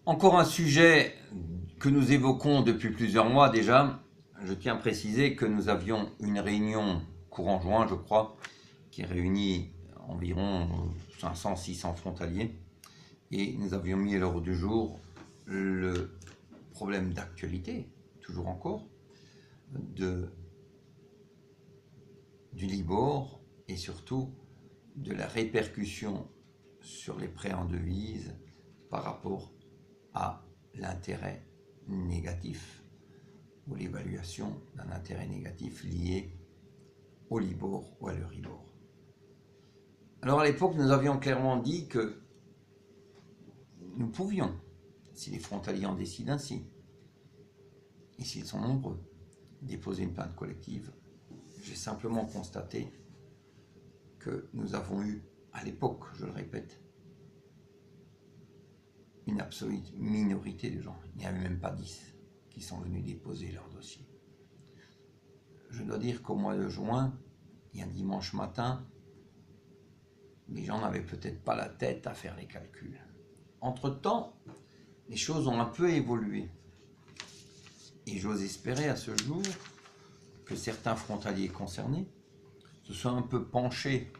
Encore un sujet que nous évoquons depuis plusieurs mois déjà. Je tiens à préciser que nous avions une réunion courant juin, je crois, qui réunit environ 500-600 frontaliers. Et nous avions mis à l'ordre du jour le problème d'actualité, toujours encore, du Libor et surtout de la répercussion sur les prêts en devise par rapport à l'intérêt négatif ou l'évaluation d'un intérêt négatif lié au Libor ou à l'Euribor. Alors à l'époque, nous avions clairement dit que nous pouvions, si les frontaliers en décident ainsi, et s'ils sont nombreux, déposer une plainte collective. J'ai simplement constaté que nous avons eu, à l'époque, je le répète, une absolue minorité de gens. Il n'y avait même pas 10 qui sont venus déposer leur dossier. Je dois dire qu'au mois de juin, et un dimanche matin, les gens n'avaient peut-être pas la tête à faire les calculs. Entre-temps, les choses ont un peu évolué. Et j'ose espérer à ce jour que certains frontaliers concernés se sont un peu penchés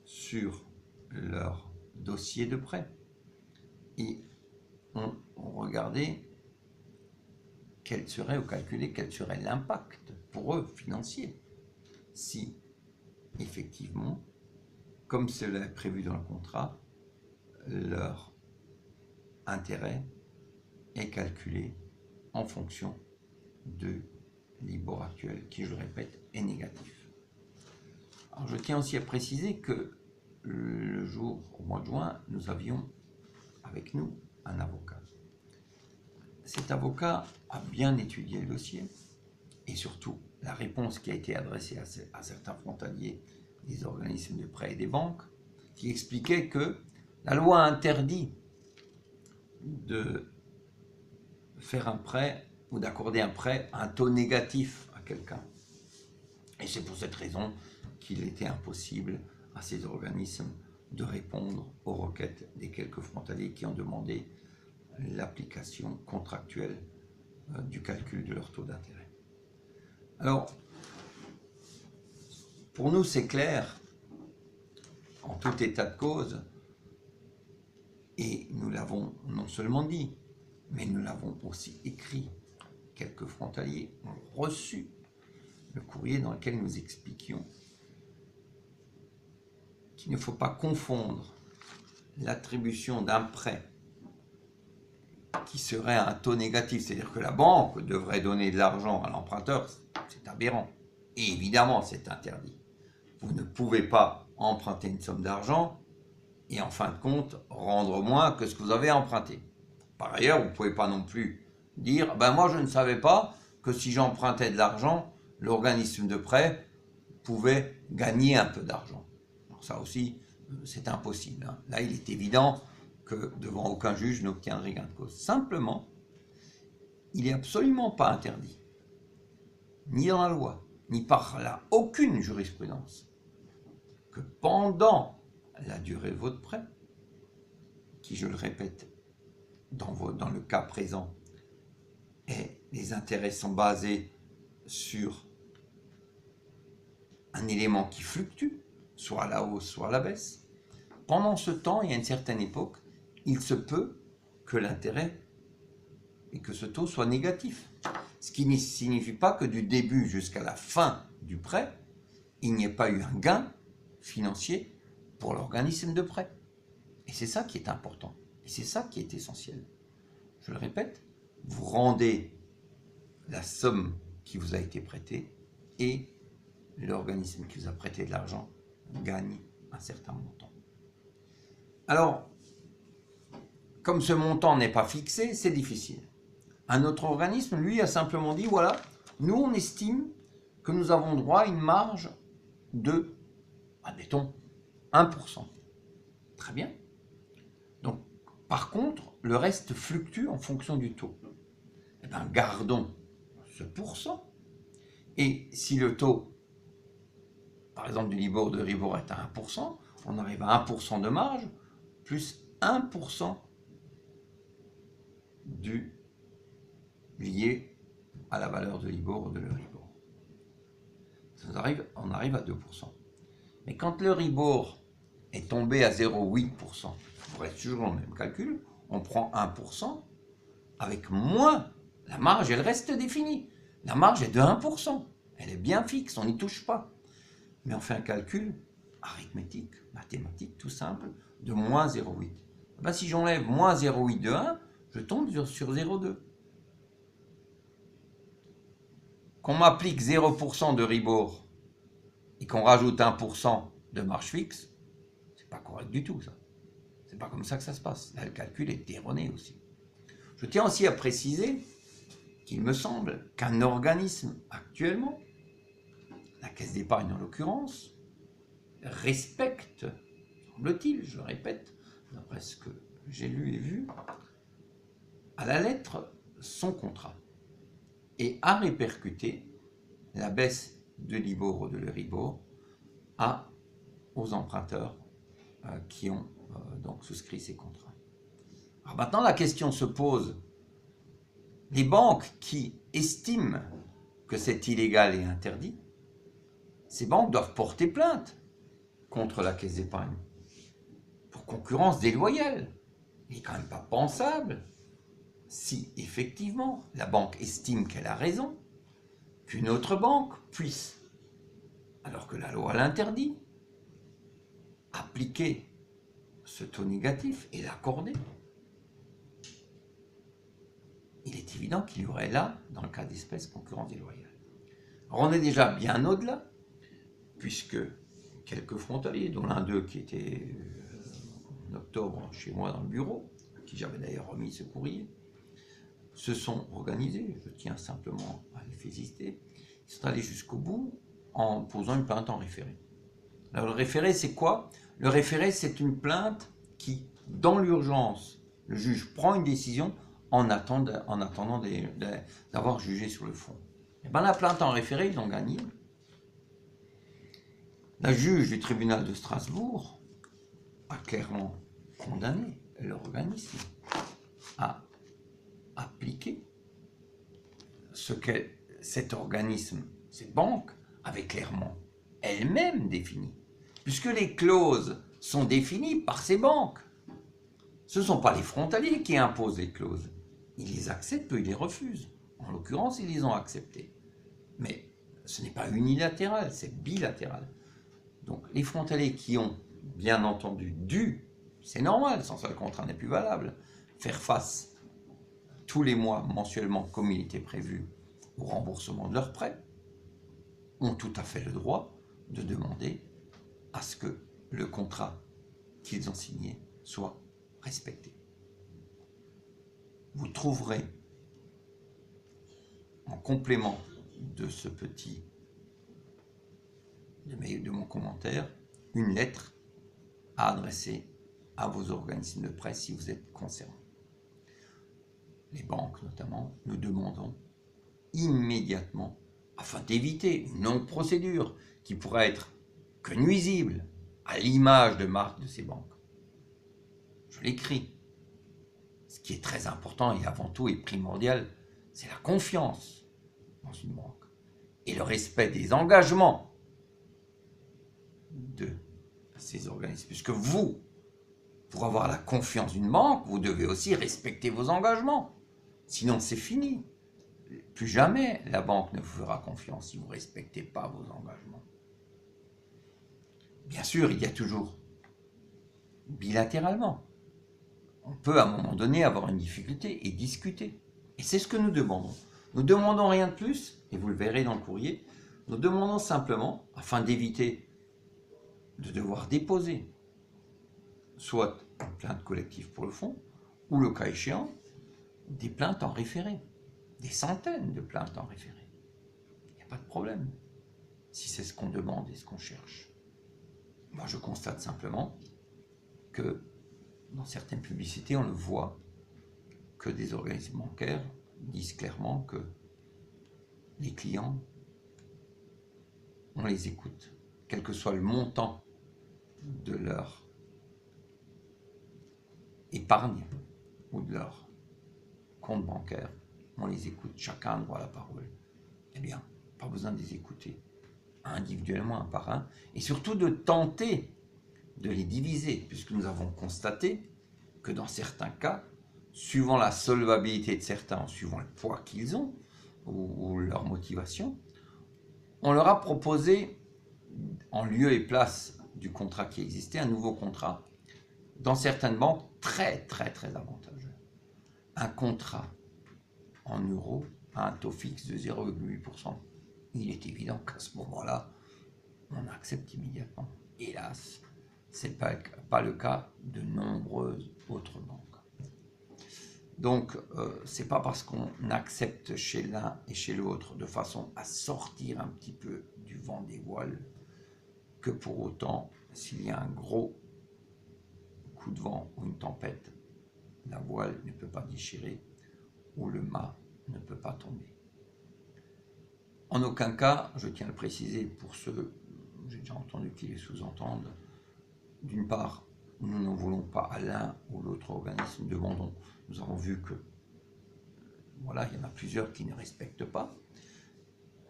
sur leur dossier de prêt et ont regardé quel serait, ou calculé quel serait l'impact pour eux financier si effectivement, comme cela est prévu dans le contrat, leur intérêt est calculé en fonction de Libor actuel qui, je le répète, est négatif. Alors je tiens aussi à préciser que le jour, au mois de juin, nous avions avec nous un avocat. Cet avocat a bien étudié le dossier et surtout la réponse qui a été adressée à certains frontaliers des organismes de prêt et des banques, qui expliquait que la loi interdit de faire un prêt ou d'accorder un prêt à un taux négatif à quelqu'un. Et c'est pour cette raison qu'il était impossible à ces organismes de répondre aux requêtes des quelques frontaliers qui ont demandé l'application contractuelle du calcul de leur taux d'intérêt. Alors, pour nous, c'est clair, en tout état de cause, et nous l'avons non seulement dit, mais nous l'avons aussi écrit. Quelques frontaliers ont reçu le courrier dans lequel nous expliquions qu'il ne faut pas confondre l'attribution d'un prêt qui serait à un taux négatif, c'est-à-dire que la banque devrait donner de l'argent à l'emprunteur, c'est aberrant. Et évidemment, c'est interdit. Vous ne pouvez pas emprunter une somme d'argent et en fin de compte rendre moins que ce que vous avez emprunté. Par ailleurs, vous ne pouvez pas non plus dire « moi je ne savais pas que si j'empruntais de l'argent, l'organisme de prêt pouvait gagner un peu d'argent ». Ça aussi, c'est impossible. Là, il est évident que devant aucun juge n'obtiendrait gain de cause. Simplement, il n'est absolument pas interdit, ni dans la loi, ni par là aucune jurisprudence, que pendant la durée de votre prêt, qui, je le répète, dans le cas présent, et les intérêts sont basés sur un élément qui fluctue, soit à la hausse, soit à la baisse. Pendant ce temps, il y a une certaine époque, il se peut que l'intérêt et que ce taux soit négatif. Ce qui ne signifie pas que du début jusqu'à la fin du prêt, il n'y ait pas eu un gain financier pour l'organisme de prêt. Et c'est ça qui est important. Et c'est ça qui est essentiel. Je le répète, vous rendez la somme qui vous a été prêtée et l'organisme qui vous a prêté de l'argent gagne un certain montant. Alors, comme ce montant n'est pas fixé, c'est difficile. Un autre organisme, lui, a simplement dit, voilà, nous on estime que nous avons droit à une marge de, admettons, 1%. Très bien. Donc, par contre, le reste fluctue en fonction du taux. Eh bien, gardons ce pourcent. Et si le taux, par exemple, du Libor de Ribor est à 1%, on arrive à 1% de marge, plus 1% lié à la valeur de Libor ou de l'Euribor. On arrive à 2%. Mais quand l'Euribor est tombé à 0,8%, on reste toujours dans le même calcul, on prend 1%, avec moins, la marge, elle reste définie. La marge est de 1%, elle est bien fixe, on n'y touche pas. Mais on fait un calcul arithmétique, mathématique, tout simple, de moins 0,8. Ben, si j'enlève moins 0,8 de 1, je tombe sur 0,2. Qu'on m'applique 0% de Ribor et qu'on rajoute 1% de marge fixe, c'est pas correct du tout, ça. C'est pas comme ça que ça se passe. Là, le calcul est erroné aussi. Je tiens aussi à préciser qu'il me semble qu'un organisme actuellement, la Caisse d'épargne en l'occurrence, respecte, semble-t-il, je le répète, d'après ce que j'ai lu et vu, à la lettre son contrat et a répercuté la baisse de Libor ou de l'Euribor aux emprunteurs qui ont donc souscrit ces contrats. Alors maintenant, la question se pose, les banques qui estiment que c'est illégal et interdit, ces banques doivent porter plainte contre la Caisse d'épargne pour concurrence déloyale. Il n'est quand même pas pensable, si effectivement la banque estime qu'elle a raison, qu'une autre banque puisse, alors que la loi l'interdit, appliquer ce taux négatif et l'accorder. Il est évident qu'il y aurait là, dans le cas d'espèce, concurrence déloyale. Alors on est déjà bien au-delà, puisque quelques frontaliers, dont l'un d'eux qui était en octobre chez moi dans le bureau, à qui j'avais d'ailleurs remis ce courrier, se sont organisés, je tiens simplement à les féliciter, ils sont allés jusqu'au bout en posant une plainte en référé. Alors le référé, c'est quoi? Le référé, c'est une plainte qui, dans l'urgence, le juge prend une décision en attendant d'avoir jugé sur le fond. Et bien la plainte en référé, ils l'ont gagnée. La juge du tribunal de Strasbourg a clairement condamné l'organisme à appliquer ce que cet organisme, cette banque, avait clairement elle-même défini. Puisque les clauses sont définies par ces banques. Ce ne sont pas les frontaliers qui imposent les clauses. Ils les acceptent ou ils les refusent. En l'occurrence, ils les ont acceptées. Mais ce n'est pas unilatéral, c'est bilatéral. Donc les frontaliers qui ont, bien entendu, dû, c'est normal, sans ça le contrat n'est plus valable, faire face tous les mois, mensuellement, comme il était prévu, au remboursement de leurs prêts, ont tout à fait le droit de demander à ce que le contrat qu'ils ont signé soit respecté. Vous trouverez, en complément de ce de mon commentaire, une lettre à adresser à vos organismes de presse si vous êtes concernés. Les banques notamment, nous demandons immédiatement, afin d'éviter une longue procédure qui pourrait être que nuisible à l'image de marque de ces banques. Je l'écris. Ce qui est très important et avant tout et primordial, c'est la confiance dans une banque et le respect des engagements de ces organismes. Puisque vous, pour avoir la confiance d'une banque, vous devez aussi respecter vos engagements. Sinon, c'est fini. Plus jamais la banque ne vous fera confiance si vous ne respectez pas vos engagements. Bien sûr, il y a toujours bilatéralement. On peut à un moment donné avoir une difficulté et discuter. Et c'est ce que nous demandons. Nous demandons rien de plus, et vous le verrez dans le courrier, nous demandons simplement, afin d'éviter de devoir déposer soit une plainte collective pour le fond, ou le cas échéant, des plaintes en référé, des centaines de plaintes en référé. Il n'y a pas de problème, si c'est ce qu'on demande et ce qu'on cherche. Moi, je constate simplement que dans certaines publicités, on le voit, que des organismes bancaires disent clairement que les clients, on les écoute, quel que soit le montant de leur épargne ou de leur comptes bancaires, on les écoute, chacun a droit à la parole. Eh bien, pas besoin de les écouter individuellement, un par un, et surtout de tenter de les diviser, puisque nous avons constaté que dans certains cas, suivant la solvabilité de certains, suivant le poids qu'ils ont, ou leur motivation, on leur a proposé, en lieu et place du contrat qui existait, un nouveau contrat, dans certaines banques, très avantageux. Un contrat en euros à un taux fixe de 0,8%. Il est évident qu'à ce moment-là, on accepte immédiatement. Hélas, ce n'est pas le cas de nombreuses autres banques. Donc, ce n'est pas parce qu'on accepte chez l'un et chez l'autre de façon à sortir un petit peu du vent des voiles que pour autant, s'il y a un gros coup de vent ou une tempête, la voile ne peut pas déchirer ou le mât ne peut pas tomber. En aucun cas, je tiens à le préciser pour ceux, j'ai déjà entendu qu'ils les sous-entendent, d'une part, nous ne voulons pas à l'un ou l'autre organisme, demandons. Nous avons vu que, voilà, il y en a plusieurs qui ne respectent pas.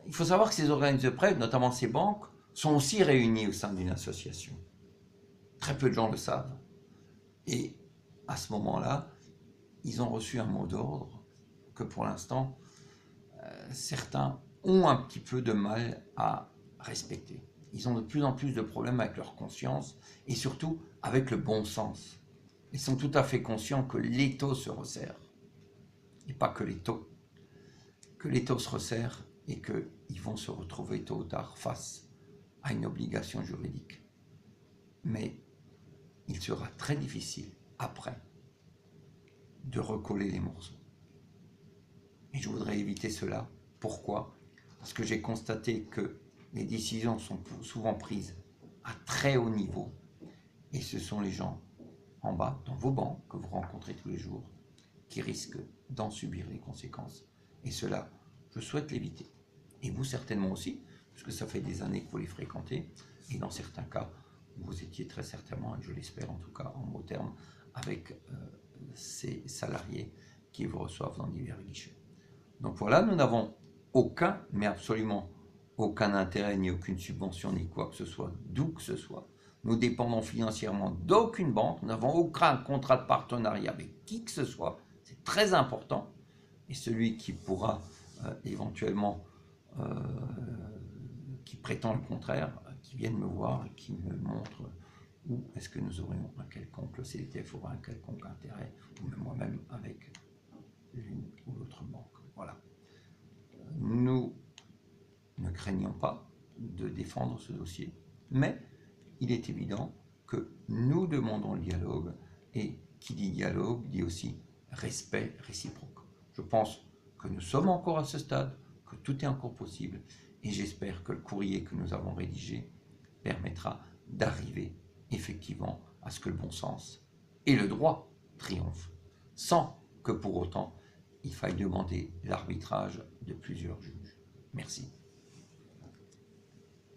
Il faut savoir que ces organismes de prêt, notamment ces banques, sont aussi réunis au sein d'une association. Très peu de gens le savent. Et à ce moment-là, ils ont reçu un mot d'ordre que pour l'instant, certains ont un petit peu de mal à respecter. Ils ont de plus en plus de problèmes avec leur conscience et surtout avec le bon sens. Ils sont tout à fait conscients que l'étau se resserre. Et pas que l'étau. Que l'étau se resserre et qu'ils vont se retrouver tôt ou tard face à une obligation juridique. Mais il sera très difficile, après, de recoller les morceaux. Et je voudrais éviter cela. Pourquoi ? Parce que j'ai constaté que les décisions sont souvent prises à très haut niveau. Et ce sont les gens en bas, dans vos bancs, que vous rencontrez tous les jours, qui risquent d'en subir les conséquences. Et cela, je souhaite l'éviter. Et vous certainement aussi, puisque ça fait des années que vous les fréquentez. Et dans certains cas, vous étiez très certainement, et je l'espère en tout cas, en bon terme, avec ces salariés qui vous reçoivent dans divers guichets. Donc voilà, nous n'avons aucun, mais absolument aucun intérêt, ni aucune subvention, ni quoi que ce soit, d'où que ce soit. Nous dépendons financièrement d'aucune banque, nous n'avons aucun contrat de partenariat avec qui que ce soit, c'est très important. Et celui qui pourra éventuellement, qui prétend le contraire, qui vienne me voir et qui me montre où est-ce que nous aurions un quelconque, le CDTF aura un quelconque intérêt, ou même moi-même avec l'une ou l'autre banque. Voilà. Nous ne craignons pas de défendre ce dossier, mais il est évident que nous demandons le dialogue, et qui dit dialogue dit aussi respect réciproque. Je pense que nous sommes encore à ce stade, que tout est encore possible, et j'espère que le courrier que nous avons rédigé permettra d'arriver effectivement à ce que le bon sens et le droit triomphent, sans que pour autant il faille demander l'arbitrage de plusieurs juges. Merci.